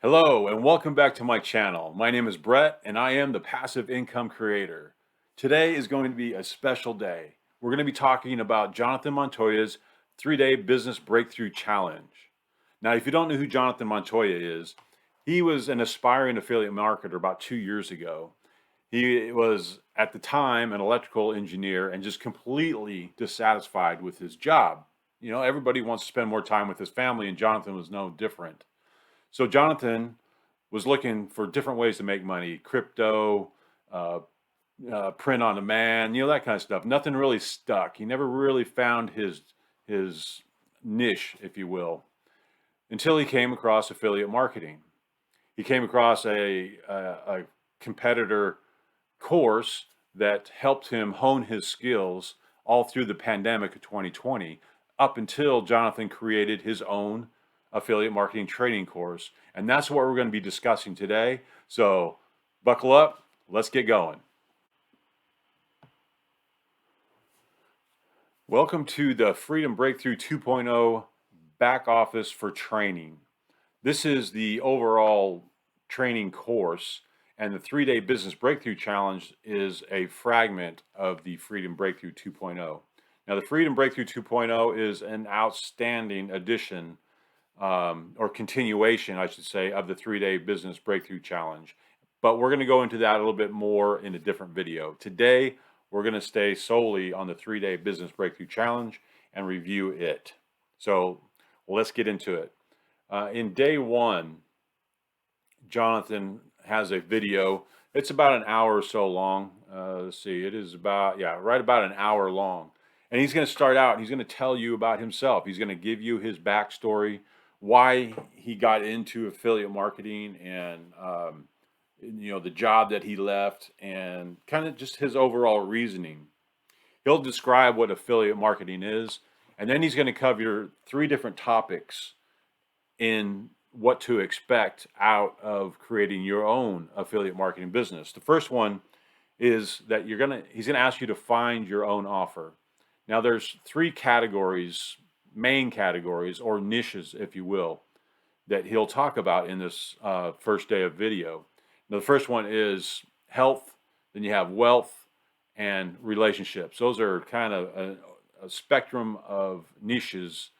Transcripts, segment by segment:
Hello and welcome back to my channel. My name is Brett and I am the Passive Income Creator. Today is going to be a special day. We're going to be talking about Jonathan Montoya's 3-Day Business Breakthrough Challenge. Now, if you don't know who Jonathan Montoya is, he was an aspiring affiliate marketer about 2 years ago. He was, at the time, an electrical engineer and just completely dissatisfied with his job. You know, everybody wants to spend more time with his family, and Jonathan was no different. So Jonathan was looking for different ways to make money, crypto, uh, print on demand, that kind of stuff. Nothing really stuck. He never really found his niche, if you will, until he came across affiliate marketing. He came across a competitor course that helped him hone his skills all through the pandemic of 2020, up until Jonathan created his own affiliate marketing training course. And that's what we're going to be discussing today. So buckle up, let's get going. Welcome to the Freedom Breakthrough 2.0 back office for training. This is the overall training course, and the 3-Day Business Breakthrough Challenge is a fragment of the Freedom Breakthrough 2.0. Now, the Freedom Breakthrough 2.0 is an outstanding addition or continuation, I should say, of the 3-Day Business Breakthrough Challenge. But we're going to go into that a little bit more in a different video. Today, we're going to stay solely on the 3-Day Business Breakthrough Challenge and review it. So let's get into it. In day one, Jonathan has a video. It's about an hour or so long. Let's see, it is right about an hour long. And he's going to start out, he's going to tell you about himself. He's going to give you his backstory, why he got into affiliate marketing, and the job that he left, and kind of just his overall reasoning. He'll describe what affiliate marketing is, and then he's going to cover 3 different topics in what to expect out of creating your own affiliate marketing business. The first one is that he's going to ask you to find your own offer. Now, there's 3 categories, main categories, or niches, if you will, that he'll talk about in this first day of video. Now, the first one is health, then you have wealth, and relationships. Those are kind of a spectrum of niches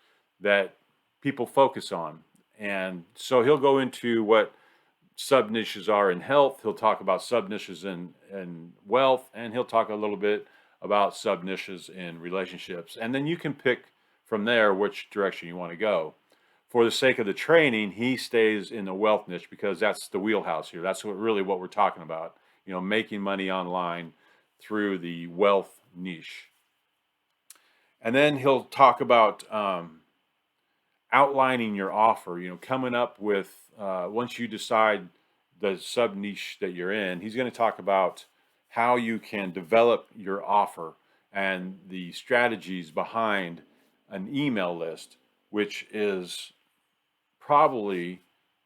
that people focus on. And so he'll go into what sub niches are in health. He'll talk about sub niches in wealth, and he'll talk a little bit about sub niches in relationships. And then you can pick from there which direction you want to go. For the sake of the training, he stays in the wealth niche because that's the wheelhouse here. That's really what we're talking about. Making money online through the wealth niche. And then he'll talk about outlining your offer, coming up with, once you decide the sub niche that you're in, he's going to talk about how you can develop your offer and the strategies behind an email list, which is probably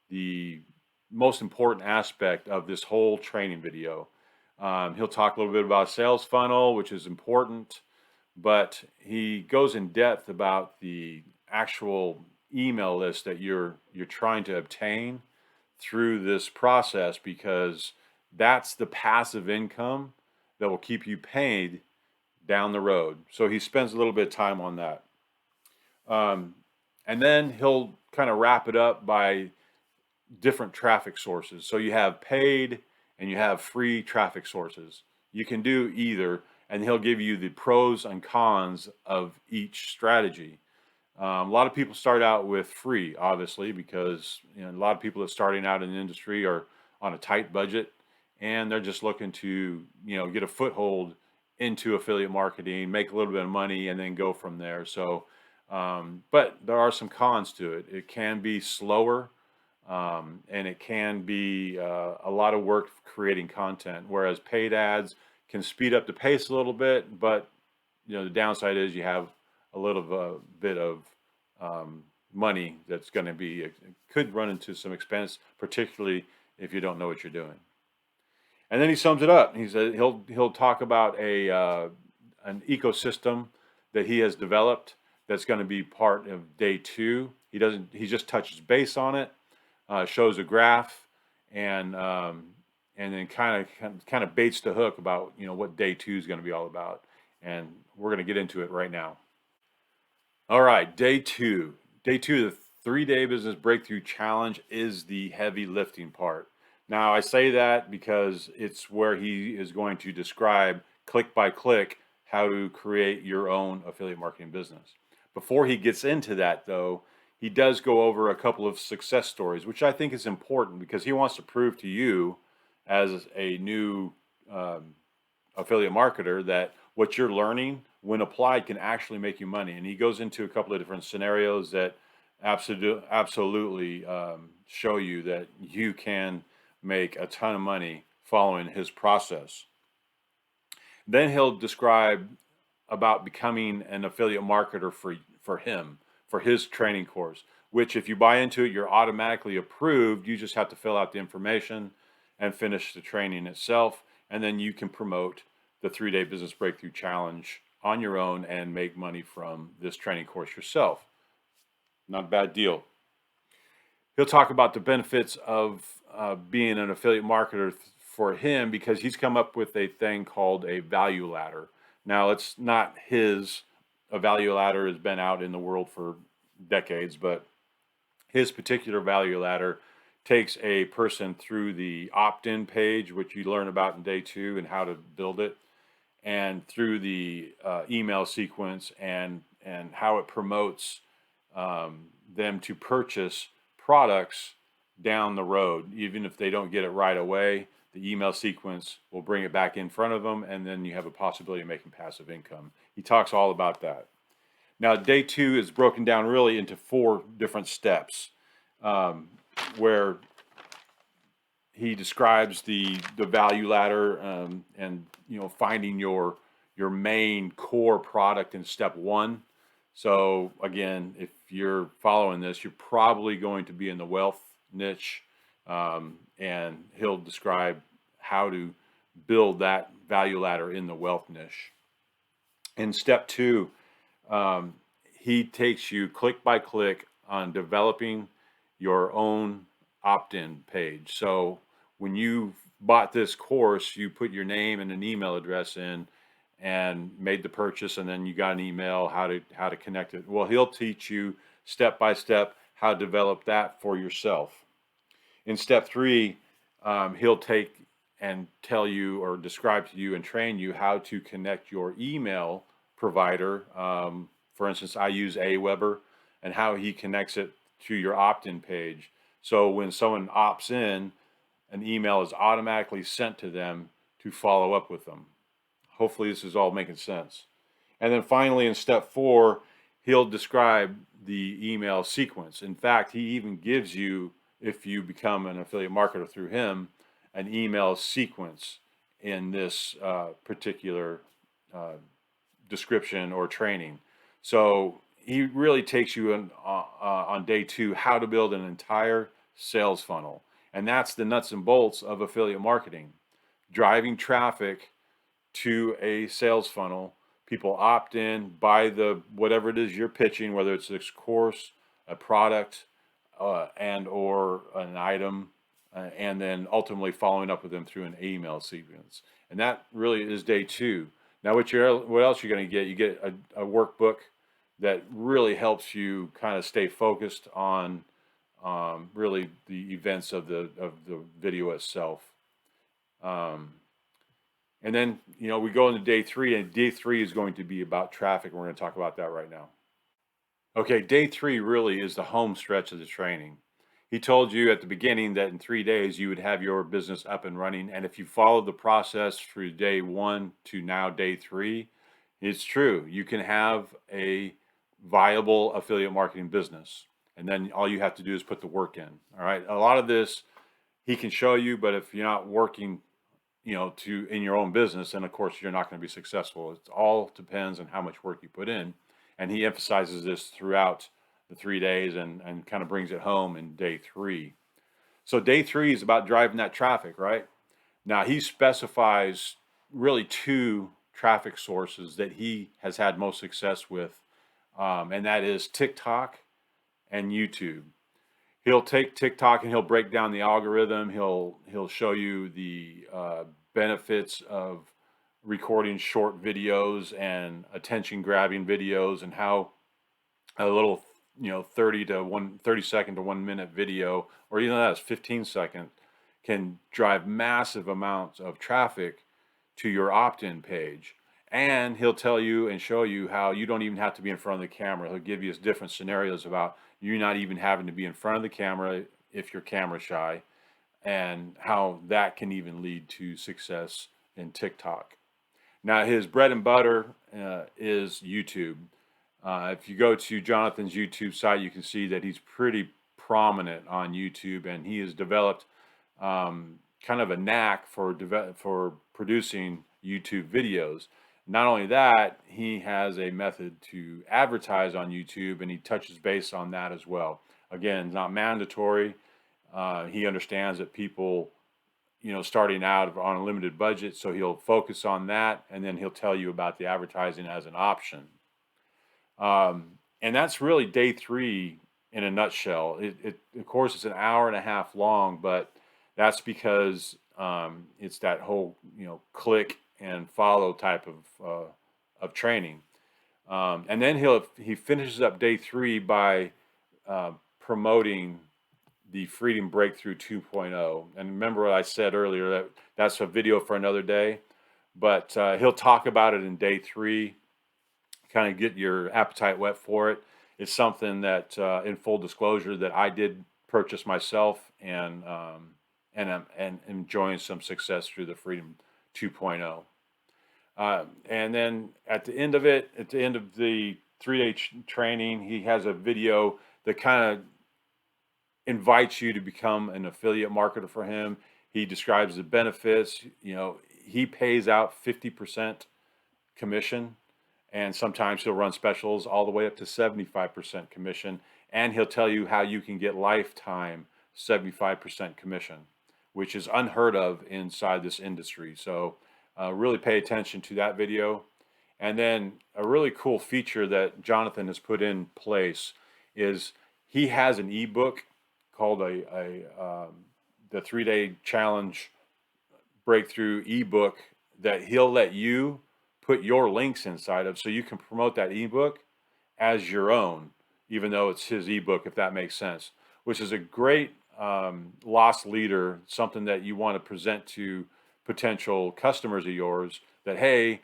the most important aspect of this whole training video. He'll talk a little bit about sales funnel, which is important, but he goes in depth about the actual email list that you're trying to obtain through this process, because that's the passive income that will keep you paid down the road. So he spends a little bit of time on that. And then he'll kind of wrap it up by different traffic sources. So you have paid and you have free traffic sources. You can do either, and he'll give you the pros and cons of each strategy. A lot of people start out with free, obviously, because a lot of people that are starting out in the industry are on a tight budget, and they're just looking to get a foothold into affiliate marketing, make a little bit of money, and then go from there. So, but there are some cons to it. It can be slower, and it can be a lot of work creating content, whereas paid ads can speed up the pace a little bit, but the downside is you have a little bit of money that's going to be, could run into some expense, particularly if you don't know what you're doing. And then he sums it up. He said he'll talk about an ecosystem that he has developed that's going to be part of day 2. He just touches base on it, shows a graph, and then kind of baits the hook about what day two is going to be all about, and we're going to get into it right now. All right, day two. Day two, the 3-day business breakthrough challenge is the heavy lifting part. Now, I say that because it's where he is going to describe click by click how to create your own affiliate marketing business. Before he gets into that, though, he does go over a couple of success stories, which I think is important because he wants to prove to you, as a new um, affiliate marketer, that what you're learning when applied can actually make you money. And he goes into a couple of different scenarios that absolutely show you that you can make a ton of money following his process. Then he'll describe about becoming an affiliate marketer for him, for his training course, which if you buy into it, you're automatically approved. You just have to fill out the information and finish the training itself. And then you can promote the 3-day business breakthrough challenge on your own and make money from this training course yourself. Not a bad deal. He'll talk about the benefits of being an affiliate marketer for him, because he's come up with a thing called a value ladder. Now, it's not his. A value ladder has been out in the world for decades, but his particular value ladder takes a person through the opt-in page, which you learn about in day two and how to build it, and through the email sequence and how it promotes them to purchase products down the road. Even if they don't get it right away, the email sequence will bring it back in front of them, and then you have a possibility of making passive income. He talks all about that. Now, day two is broken down really into 4 different steps, where he describes the value ladder, and finding your main core product in step 1. So again, if you're following this, you're probably going to be in the wealth niche, and he'll describe how to build that value ladder in the wealth niche. In step 2, he takes you click by click on developing your own opt-in page. So when you bought this course, you put your name and an email address in and made the purchase, and then you got an email how to connect it. Well, he'll teach you step by step how to develop that for yourself. In step 3, he'll take and tell you or describe to you and train you how to connect your email provider. For instance, I use Aweber, and how he connects it to your opt-in page. So when someone opts in, an email is automatically sent to them to follow up with them. Hopefully this is all making sense. And then finally, in step 4, he'll describe the email sequence. In fact, he even gives you, if you become an affiliate marketer through him, an email sequence in this particular description or training. So he really takes you on day 2 how to build an entire sales funnel. And that's the nuts and bolts of affiliate marketing. Driving traffic to a sales funnel. People opt in, buy the whatever it is you're pitching, whether it's this course, a product, and or an item, and then ultimately following up with them through an email sequence. And that really is day 2. Now, what else you're going to get? You get a workbook that really helps you kind of stay focused on really the events of the video itself. And then, we go into day 3, and day 3 is going to be about traffic. And we're going to talk about that right now. Okay, day 3 really is the home stretch of the training. He told you at the beginning that in 3 days you would have your business up and running. And if you followed the process through day 1 to now day 3, it's true. You can have a viable affiliate marketing business. And then all you have to do is put the work in. All right. A lot of this he can show you, but if you're not working, in your own business, then of course you're not going to be successful. It all depends on how much work you put in. And he emphasizes this throughout the 3 days and kind of brings it home in day 3. So day 3 is about driving that traffic, right? Now he specifies really 2 traffic sources that he has had most success with, and that is TikTok and YouTube. He'll take TikTok and he'll break down the algorithm. He'll show you the benefits of recording short videos and attention grabbing videos, and how a little 30 second to 1 minute video, or even that's 15 second, can drive massive amounts of traffic to your opt-in page. And he'll tell you and show you how you don't even have to be in front of the camera. He'll give you different scenarios about you not even having to be in front of the camera if you're camera shy, and how that can even lead to success in TikTok. Now, his bread and butter is YouTube. If you go to Jonathan's YouTube site, you can see that he's pretty prominent on YouTube, and he has developed kind of a knack for producing YouTube videos. Not only that, he has a method to advertise on YouTube, and he touches base on that as well. Again, not mandatory. He understands that people, starting out on a limited budget, so he'll focus on that, and then he'll tell you about the advertising as an option. And that's really day 3 in a nutshell. Of course, it's an hour and a half long, but that's because it's that whole, click and follow type of training. And then he finishes up day 3 by promoting the Freedom Breakthrough 2.0. And remember what I said earlier, that's a video for another day, but he'll talk about it in day 3, kind of get your appetite wet for it. It's something that, in full disclosure, that I did purchase myself, and I'm enjoying some success through the Freedom 2.0. And then at the end of the 3-day training, he has a video that kind of invites you to become an affiliate marketer for him. He describes the benefits. He pays out 50% commission, and sometimes he'll run specials all the way up to 75% commission. And he'll tell you how you can get lifetime 75% commission, which is unheard of inside this industry. So really pay attention to that video. And then a really cool feature that Jonathan has put in place is he has an ebook called the 3-day challenge breakthrough ebook that he'll let you put your links inside of, so you can promote that ebook as your own, even though it's his ebook, if that makes sense, which is a great loss leader, something that you want to present to potential customers of yours, that, hey,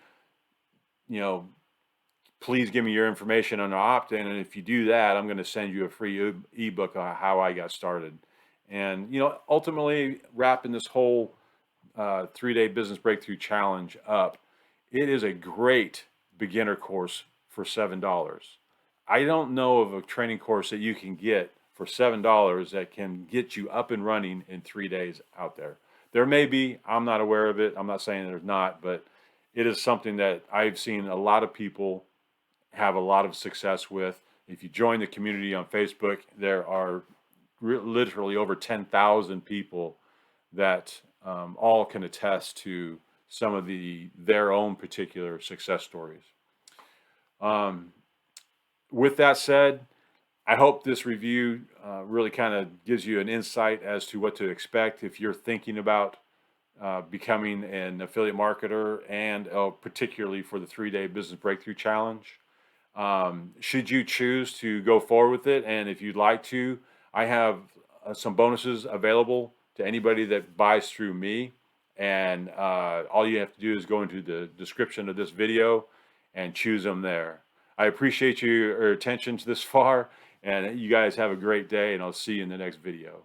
please give me your information on the opt-in, and if you do that, I'm going to send you a free ebook on how I got started. And ultimately, wrapping this whole 3-day business breakthrough challenge up, it is a great beginner course for $7. I don't know of a training course that you can get for $7 that can get you up and running in 3 days out there. There may be, I'm not aware of it. I'm not saying there's not, but it is something that I've seen a lot of people have a lot of success with. If you join the community on Facebook, there are literally over 10,000 people that all can attest to some of their own particular success stories. With that said, I hope this review really kind of gives you an insight as to what to expect if you're thinking about becoming an affiliate marketer, and particularly for the 3-day business breakthrough challenge. Should you choose to go forward with it, and if you'd like to, I have some bonuses available to anybody that buys through me. And all you have to do is go into the description of this video and choose them there. I appreciate your attention to this far, and you guys have a great day, and I'll see you in the next video.